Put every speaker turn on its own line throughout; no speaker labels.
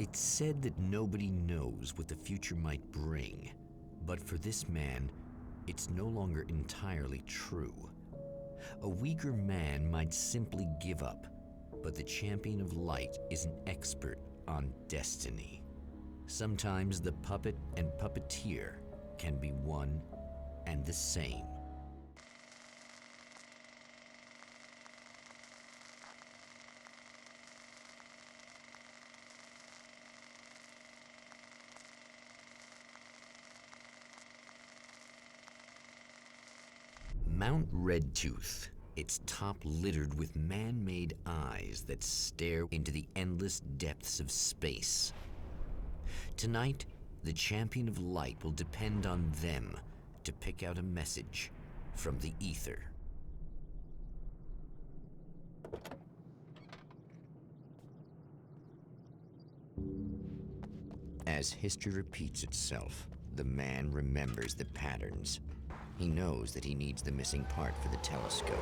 It's said that nobody knows what the future might bring, but for this man, it's no longer entirely true. A weaker man might simply give up, but the champion of light is an expert on destiny. Sometimes the puppet and puppeteer can be one and the same. Mount Redtooth, its top littered with man-made eyes that stare into the endless depths of space. Tonight, the champion of light will depend on them to pick out a message from the ether. As history repeats itself, the man remembers the patterns. He knows that he needs the missing part for the telescope.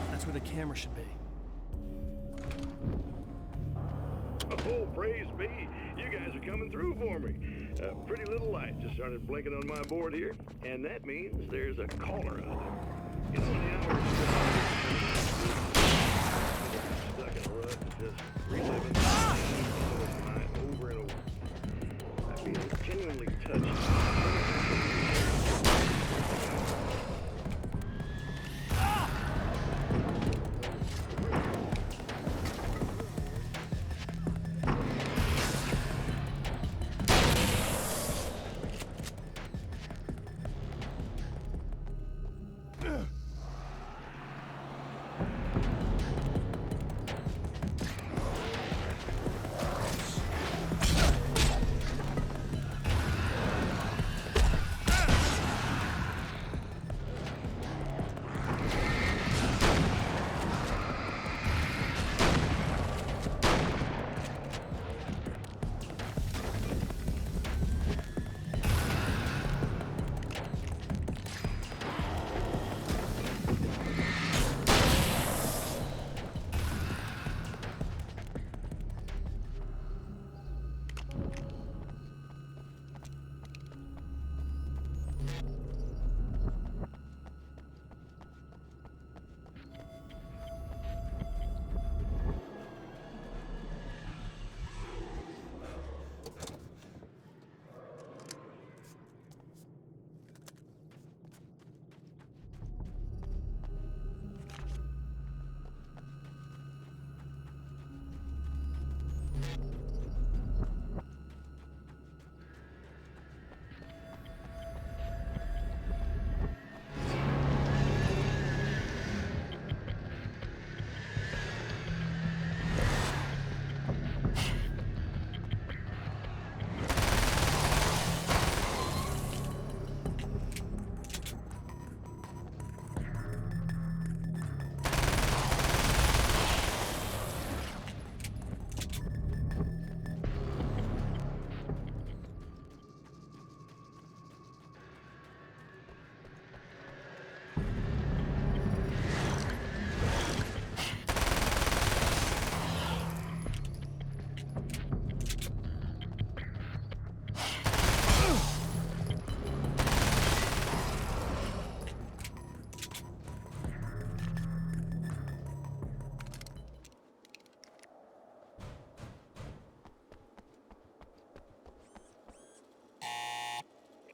That's where the camera should be.
Oh, praise be. You guys are coming through for me. Pretty little light just started blinking on my board here, and that means there's a caller out there. It's on the hour. Stuck in a rut, just reliving night over and over. I feel genuinely touched.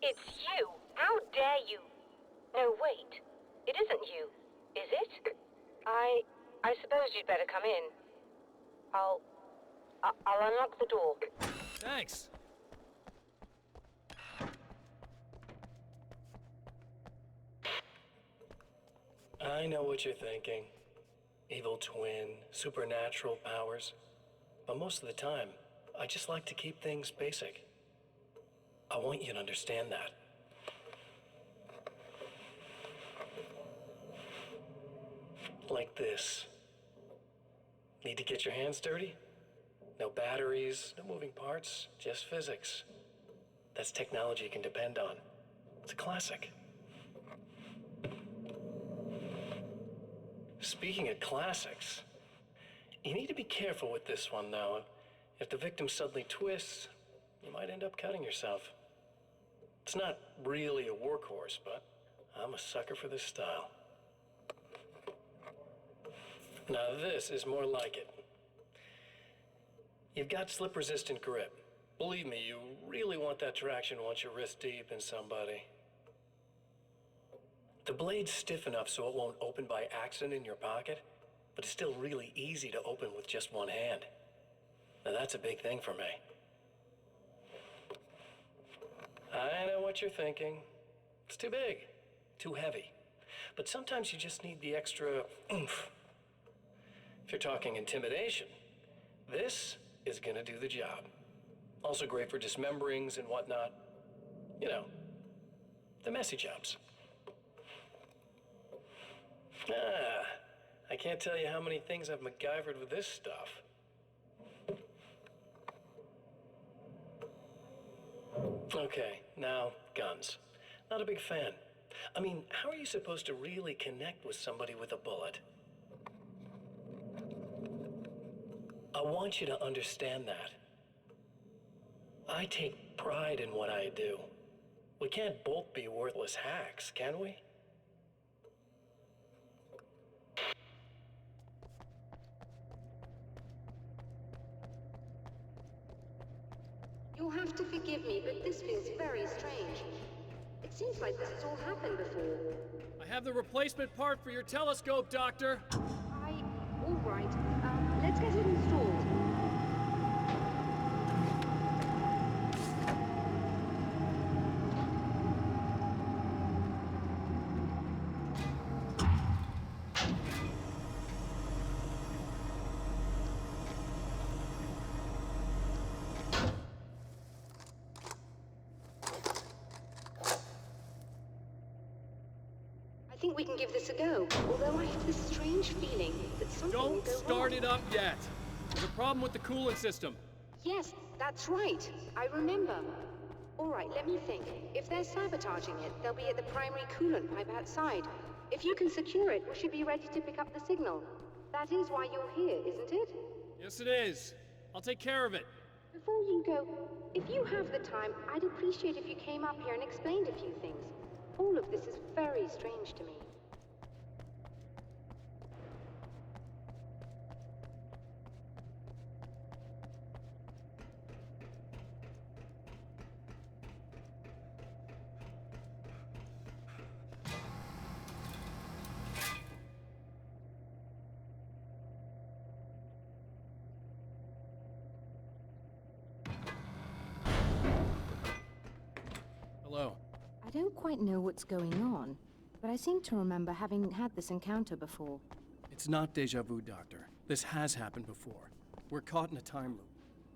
It's you! How dare you! No, wait. It isn't you, is it? I suppose you'd better come in. I'll unlock the door.
Thanks.
I know what you're thinking. Evil twin, supernatural powers. But most of the time, I just like to keep things basic. I want you to understand that. Like this. Need to get your hands dirty? No batteries, no moving parts, just physics. That's technology you can depend on. It's a classic. Speaking of classics, You need to be careful with this one, though. If the victim suddenly twists, you might end up cutting yourself. It's not really a workhorse, but I'm a sucker for this style. Now this is more like it. You've got slip-resistant grip. Believe me, you really want that traction once you're wrist deep in somebody. The blade's stiff enough so it won't open by accident in your pocket, but it's still really easy to open with just one hand. Now that's a big thing for me. I know what you're thinking. It's too big, too heavy. But sometimes you just need the extra oomph. If you're talking intimidation, this is gonna do the job. Also great for dismemberings and whatnot. You know, the messy jobs. I can't tell you how many things I've MacGyvered with this stuff. Okay, now, guns. Not a big fan. I mean, how are you supposed to really connect with somebody with a bullet? I want you to understand that. I take pride in what I do. We can't both be worthless hacks, can we?
You'll have to forgive me, but this feels very strange. It seems like this has all happened before.
I have the replacement part for your telescope, Doctor.
All right. Let's get it installed. I think we can give this a go, although I have this strange feeling that something will
Don't
go
start
wrong.
it up yet. There's a problem with the coolant system.
Yes, that's right. I remember. All right, let me think. If they're sabotaging it, they'll be at the primary coolant pipe outside. If you can secure it, we should be ready to pick up the signal. That is why you're here, isn't it?
Yes, it is. I'll take care of it.
Before you go, if you have the time, I'd appreciate if you came up here and explained a few things. All of this is very strange to me.
Hello.
I don't quite know what's going on, but I seem to remember having had this encounter before.
It's not deja vu, Doctor. This has happened before. We're caught in a time loop.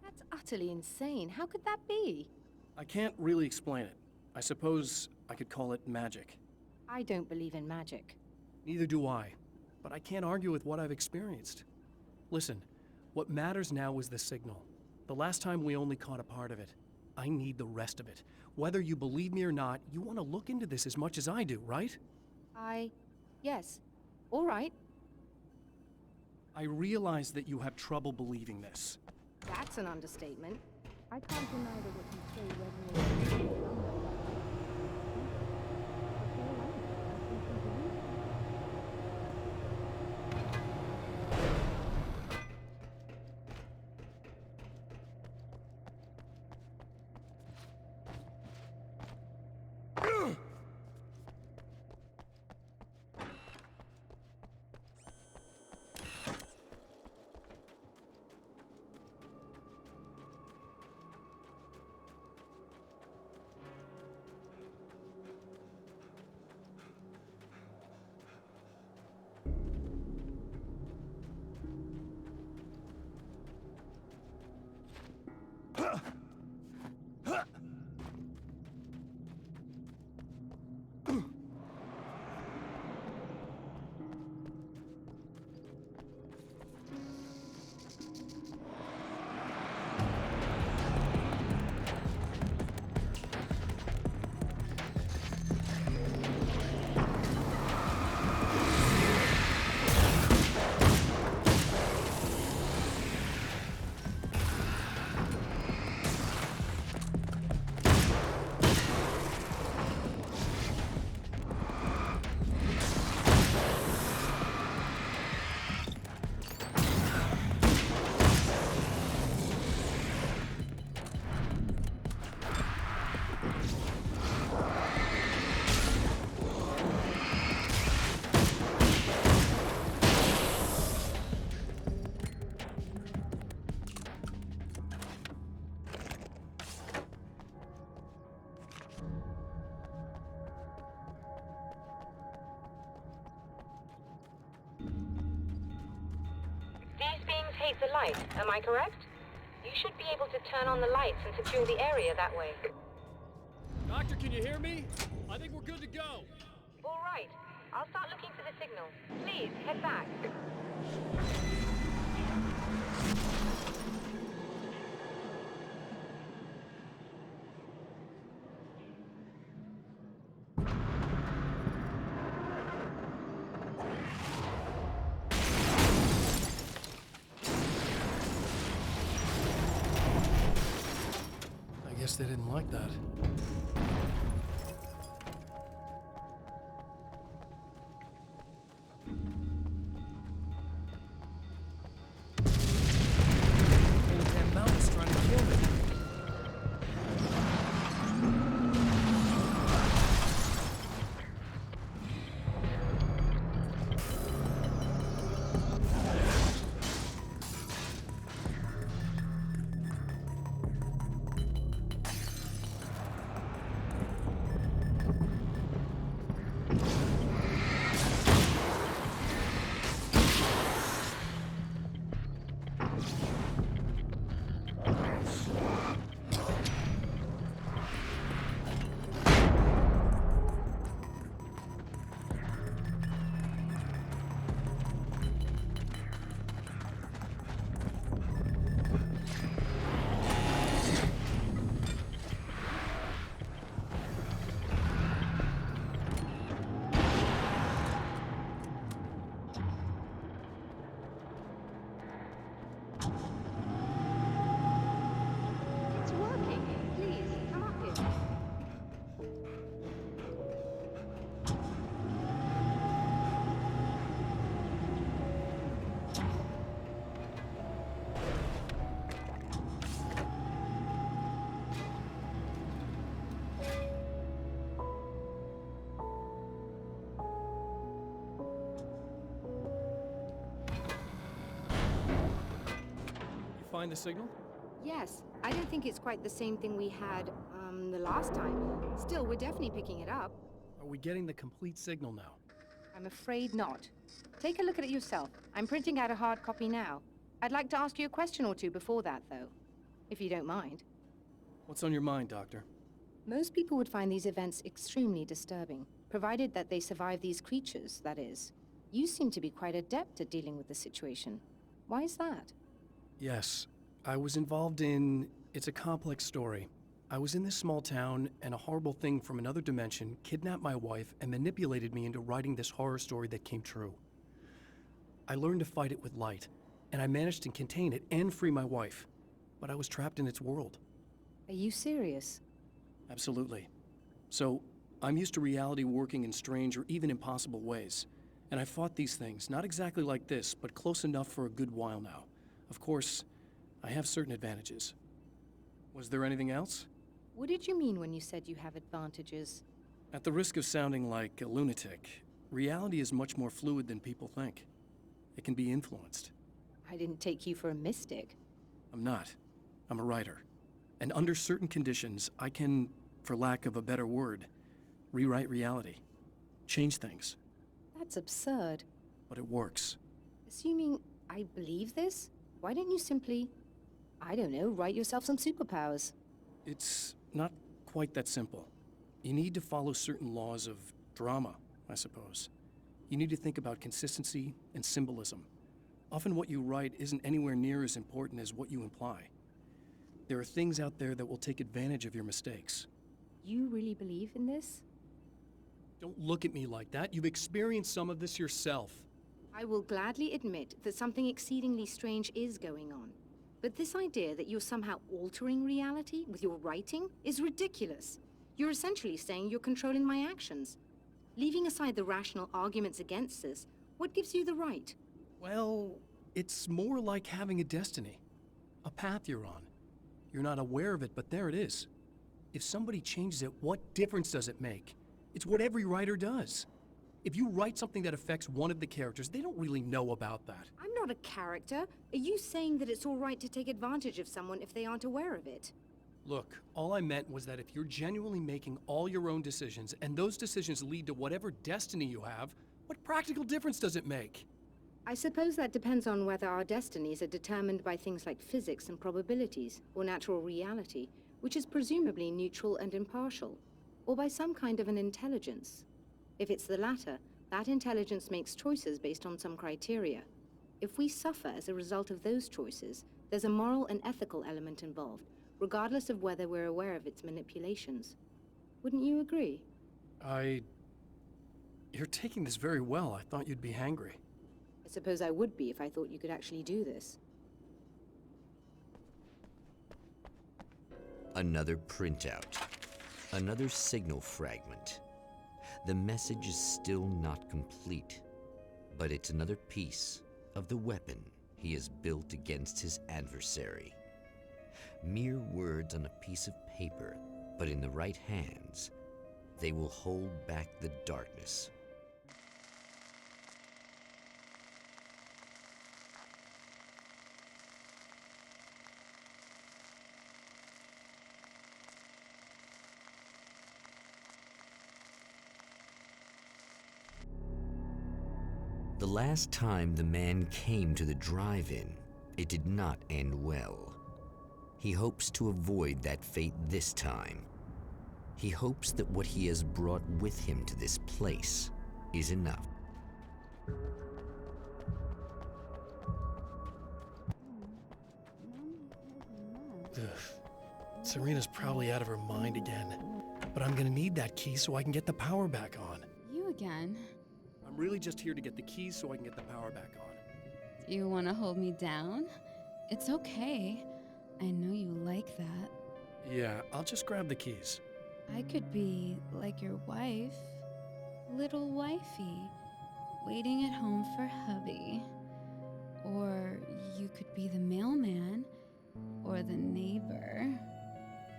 That's utterly insane. How could that be?
I can't really explain it. I suppose I could call it magic.
I don't believe in magic.
Neither do I. But I can't argue with what I've experienced. Listen, what matters now is the signal. The last time we only caught a part of it. I need the rest of it. Whether you believe me or not, you want to look into this as much as I do, right?
Yes. All right.
I realize that you have trouble believing this.
That's an understatement. I can't deny that what you say resonates.
Humans hate the light, am I correct? You should be able to turn on the lights and secure the area that way.
Doctor, can you hear me? I think we're good to go.
All right. I'll start looking for the signal. Please, head back.
I guess they didn't like that. Damn mountain's trying to kill me.
It's working. Please, come up here.
You find the signal?
Yes, I don't think it's quite the same thing we had, the last time. Still, we're definitely picking it up.
Are we getting the complete signal now?
I'm afraid not. Take a look at it yourself. I'm printing out a hard copy now. I'd like to ask you a question or two before that, though. If you don't mind.
What's on your mind, Doctor?
Most people would find these events extremely disturbing, provided that they survive these creatures, that is. You seem to be quite adept at dealing with the situation. Why is that?
Yes, I was involved in... It's a complex story. I was in this small town, and a horrible thing from another dimension kidnapped my wife and manipulated me into writing this horror story that came true. I learned to fight it with light, and I managed to contain it and free my wife. But I was trapped in its world.
Are you serious?
Absolutely. So, I'm used to reality working in strange or even impossible ways. And I fought these things, not exactly like this, but close enough for a good while now. Of course, I have certain advantages. Was there anything else?
What did you mean when you said you have advantages?
At the risk of sounding like a lunatic, reality is much more fluid than people think. It can be influenced.
I didn't take you for a mystic.
I'm not. I'm a writer. And under certain conditions, I can, for lack of a better word, rewrite reality. Change things.
That's absurd.
But it works.
Assuming I believe this, why don't you simply, I don't know, write yourself some superpowers?
It's not quite that simple. You need to follow certain laws of drama, I suppose. You need to think about consistency and symbolism. Often what you write isn't anywhere near as important as what you imply. There are things out there that will take advantage of your mistakes.
You really believe in this?
Don't look at me like that. You've experienced some of this yourself.
I will gladly admit that something exceedingly strange is going on. But this idea that you're somehow altering reality with your writing is ridiculous. You're essentially saying you're controlling my actions. Leaving aside the rational arguments against this, what gives you the right?
Well, it's more like having a destiny. A path you're on. You're not aware of it, but there it is. If somebody changes it, what difference does it make? It's what every writer does. If you write something that affects one of the characters, they don't really know about that.
I'm not a character. Are you saying that it's all right to take advantage of someone if they aren't aware of it?
Look, all I meant was that if you're genuinely making all your own decisions, and those decisions lead to whatever destiny you have, what practical difference does it make?
I suppose that depends on whether our destinies are determined by things like physics and probabilities, or natural reality, which is presumably neutral and impartial, or by some kind of an intelligence. If it's the latter, that intelligence makes choices based on some criteria. If we suffer as a result of those choices, there's a moral and ethical element involved, regardless of whether we're aware of its manipulations. Wouldn't you agree?
You're taking this very well. I thought you'd be hangry.
I suppose I would be if I thought you could actually do this.
Another printout. Another signal fragment. The message is still not complete, but it's another piece of the weapon he has built against his adversary. Mere words on a piece of paper, but in the right hands, they will hold back the darkness. The last time the man came to the drive-in, it did not end well. He hopes to avoid that fate this time. He hopes that what he has brought with him to this place is enough.
Ugh. Serena's probably out of her mind again. But I'm gonna need that key so I can get the power back on.
You again?
I'm really just here to get the keys so I can get the power back on.
Do you want to hold me down? It's okay. I know you like that.
Yeah, I'll just grab the keys.
I could be like your wife, little wifey, waiting at home for hubby. Or you could be the mailman, or the neighbor.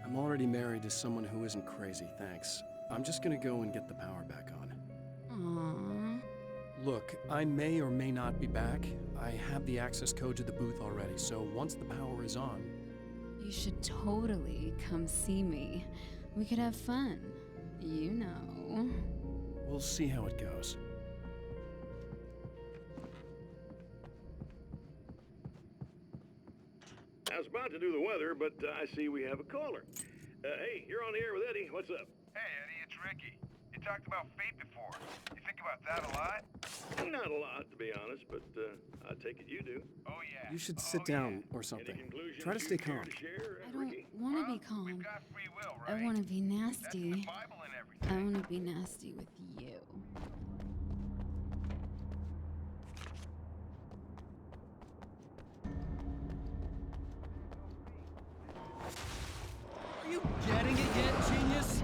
I'm already married to someone who isn't crazy, thanks. I'm just gonna go and get the power back on.
Aww.
Look, I may or may not be back. I have the access code to the booth already, so once the power is on...
You should totally come see me. We could have fun. You know.
We'll see how it goes.
I was about to do the weather, but I see we have a caller. Hey, you're on the air with Eddie. What's up?
Hey, Eddie, it's Ricky. You talked about fate before. You think about that a lot?
Not a lot, to be honest, but I take it you do.
Oh, yeah.
You should sit down or something. Try to stay calm.
I don't want to be calm.
We've got free will, right?
I want to be
That's in the
nasty.
Bible and
I
everything.
want to be nasty with you.
Are you getting it yet, genius?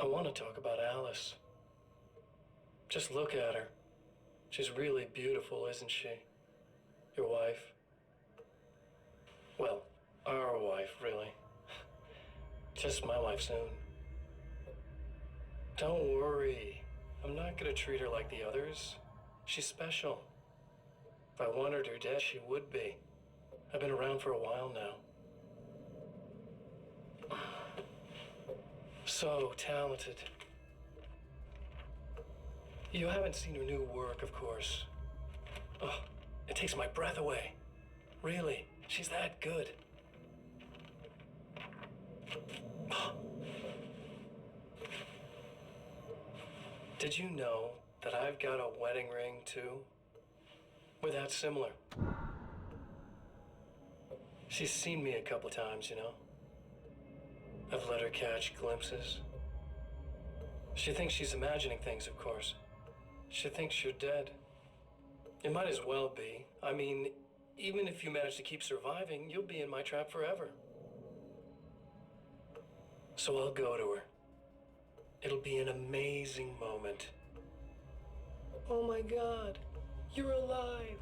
I want to talk about Alice. Just look at her. She's really beautiful, isn't she? Your wife. Well, our wife, really. Just my wife soon. Don't worry. I'm not gonna treat her like the others. She's special. If I wanted her dead, she would be. I've been around for a while now. So talented. You haven't seen her new work, of course. Oh, it takes my breath away. Really, she's that good. Did you know that I've got a wedding ring too? We're that similar. She's seen me a couple times, you know. I've let her catch glimpses. She thinks she's imagining things, of course. She thinks you're dead. It might as well be. I mean, even if you manage to keep surviving, you'll be in my trap forever. So I'll go to her. It'll be an amazing moment. Oh my God, you're alive.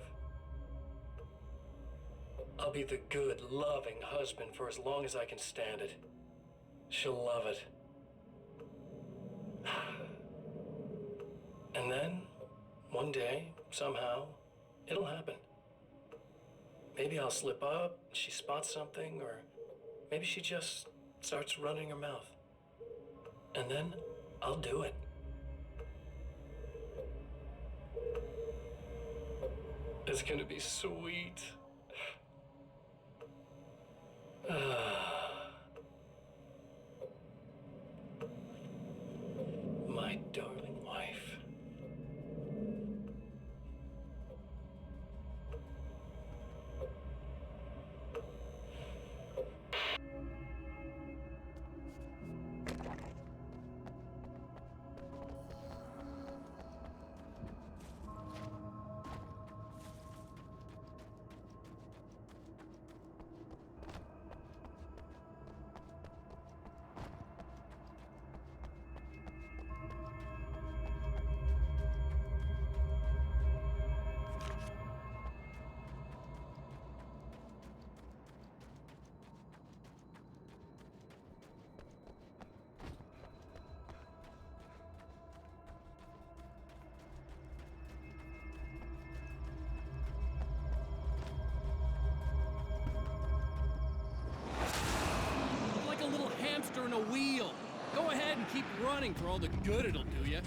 I'll be the good, loving husband for as long as I can stand it. She'll love it. And then, one day, somehow, it'll happen. Maybe I'll slip up, she spots something, or maybe she just starts running her mouth. And then, I'll do it. It's gonna be sweet. My darling wife.
Like a little hamster in a wheel. Go ahead and keep running for all the good it'll do you.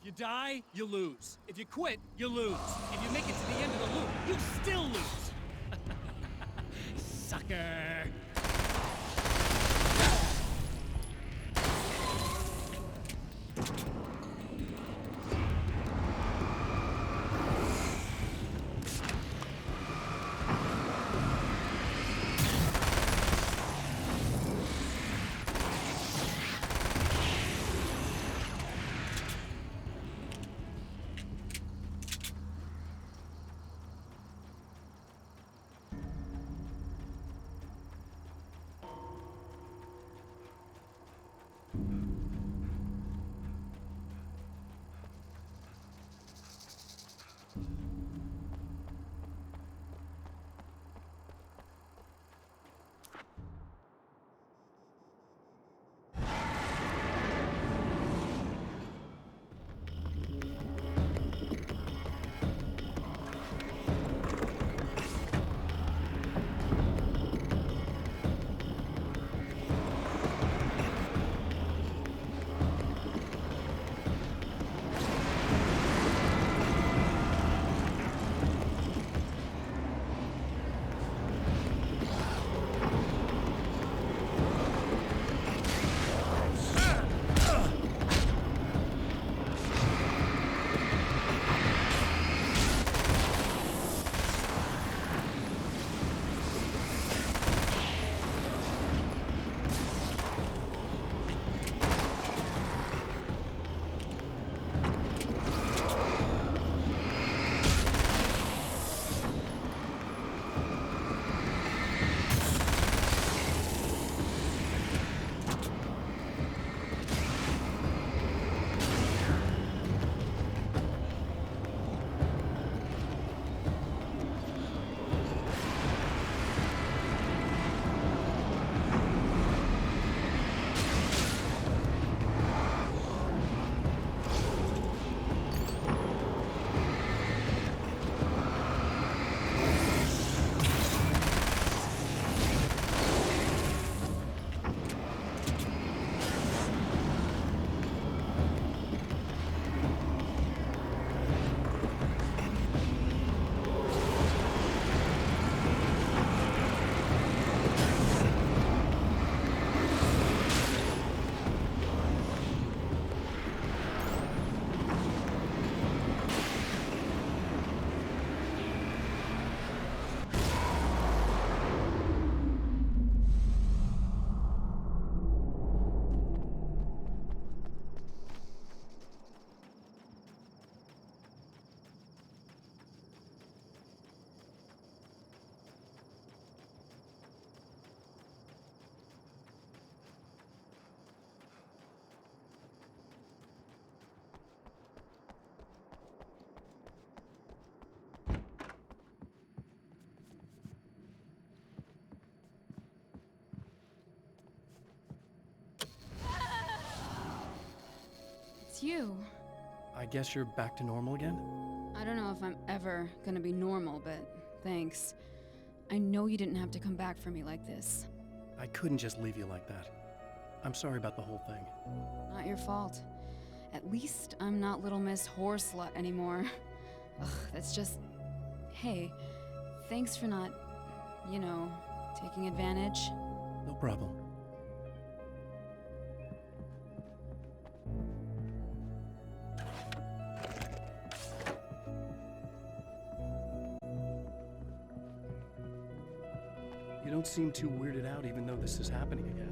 you die, you lose. If you quit, you lose. If you make it to the end of the loop, you still lose. Sucker!
It's you.
I guess you're back to normal again?
I don't know if I'm ever gonna be normal, but thanks. I know you didn't have to come back for me like this.
I couldn't just leave you like that. I'm sorry about the whole thing.
Not your fault. At least I'm not Little Miss Whoreslut anymore. Ugh, that's just... Hey, thanks for not, you know, taking advantage.
No problem. You don't seem too weirded out even though this is happening again.